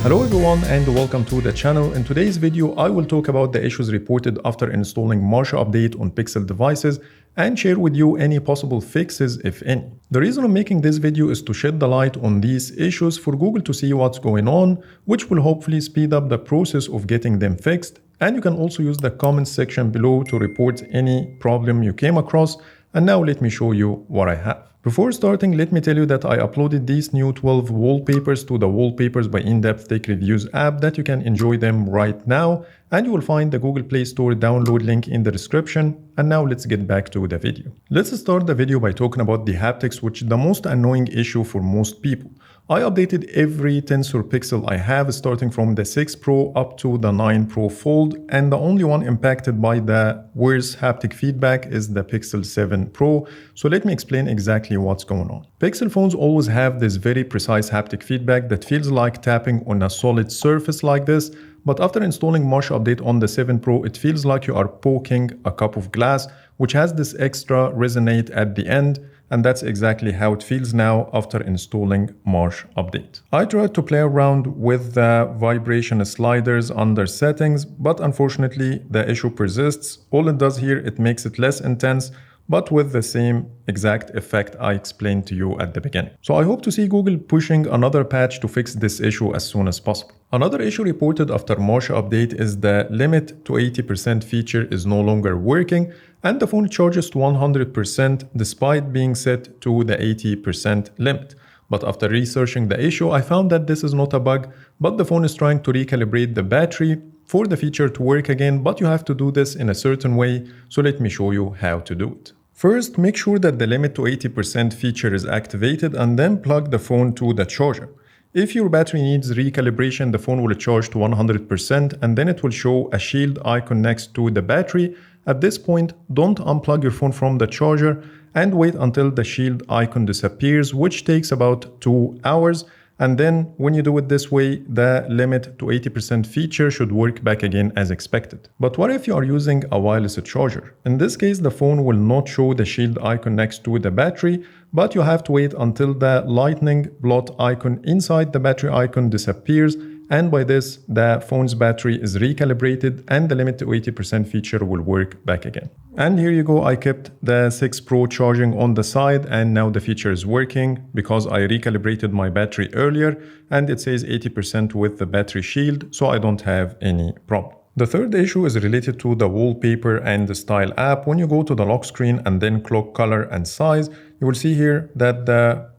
Hello everyone and welcome to the channel. In today's video, I will talk about the issues reported after installing Marsha update on Pixel devices and share with you any possible fixes, if any. The reason I'm making this video is to shed the light on these issues for Google to see what's going on, which will hopefully speed up the process of getting them fixed. And you can also use the comments section below to report any problem you came across. And now let me show you what I have. Before starting, let me tell you that I uploaded these new 12 wallpapers to the Wallpapers by In-Depth Tech Reviews app that you can enjoy them right now, and you will find the Google Play Store download link in the description. And now let's get back to the video. Let's start the video by talking about the haptics, which is the most annoying issue for most people. I updated every Tensor Pixel I have, starting from the 6 Pro up to the 9 Pro Fold, and the only one impacted by the worst haptic feedback is the Pixel 7 Pro. So let me explain exactly what's going on. Pixel phones always have this very precise haptic feedback that feels like tapping on a solid surface like this, but after installing Marsha update on the 7 Pro, it feels like you are poking a cup of glass, which has this extra resonate at the end. And that's exactly how it feels now after installing Marsha update. I tried to play around with the vibration sliders under settings, but unfortunately the issue persists. All it does here, it makes it less intense, but with the same exact effect I explained to you at the beginning. So I hope to see Google pushing another patch to fix this issue as soon as possible. Another issue reported after Marsha update is the limit to 80% feature is no longer working, and the phone charges to 100% despite being set to the 80% limit. But after researching the issue, I found that this is not a bug, but the phone is trying to recalibrate the battery for the feature to work again, but you have to do this in a certain way, so let me show you how to do it. First, make sure that the limit to 80% feature is activated and then plug the phone to the charger. If your battery needs recalibration, the phone will charge to 100% and then it will show a shield icon next to the battery. At this point, don't unplug your phone from the charger and wait until the shield icon disappears, which takes about 2 hours. And then when you do it this way, the limit to 80% feature should work back again as expected. But what if you are using a wireless charger? In this case, the phone will not show the shield icon next to the battery, but you have to wait until the lightning blot icon inside the battery icon disappears. And by this, the phone's battery is recalibrated and the limit to 80% feature will work back again. And here you go, I kept the 6 Pro charging on the side and now the feature is working because I recalibrated my battery earlier and it says 80% with the battery shield, so I don't have any problem. The third issue is related to the wallpaper and the style app. When you go to the lock screen and then clock color and size, you will see here that the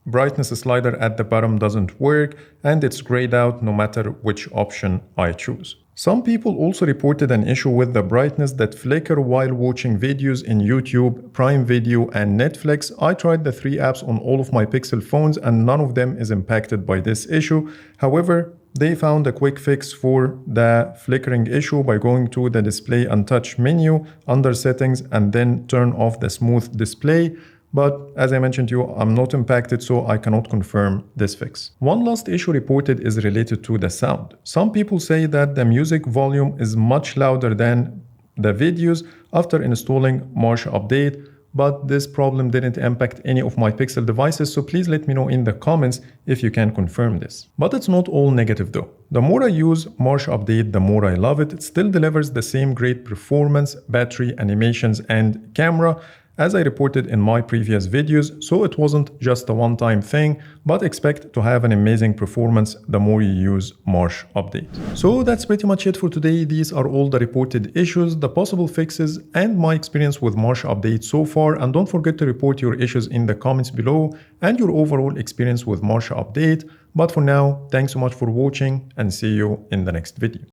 brightness slider at the bottom doesn't work and it's grayed out no matter which option I choose. Some people also reported an issue with the brightness that flicker while watching videos in YouTube, Prime Video and Netflix. I tried the 3 apps on all of my Pixel phones and none of them is impacted by this issue. However, they found a quick fix for the flickering issue by going to the display and touch menu under settings and then turn off the smooth display. But as I mentioned to you, I'm not impacted, so I cannot confirm this fix. One last issue reported is related to the sound. Some people say that the music volume is much louder than the videos after installing Marsha update, but this problem didn't impact any of my Pixel devices, so please let me know in the comments if you can confirm this. But it's not all negative though. The more I use Marsha update, the more I love it. It still delivers the same great performance, battery, animations, and camera as I reported in my previous videos, so it wasn't just a one-time thing, but expect to have an amazing performance the more you use Marsha update. So that's pretty much it for today. These are all the reported issues, the possible fixes, and my experience with Marsha update so far. And don't forget to report your issues in the comments below and your overall experience with Marsha update. But for now, thanks so much for watching and see you in the next video.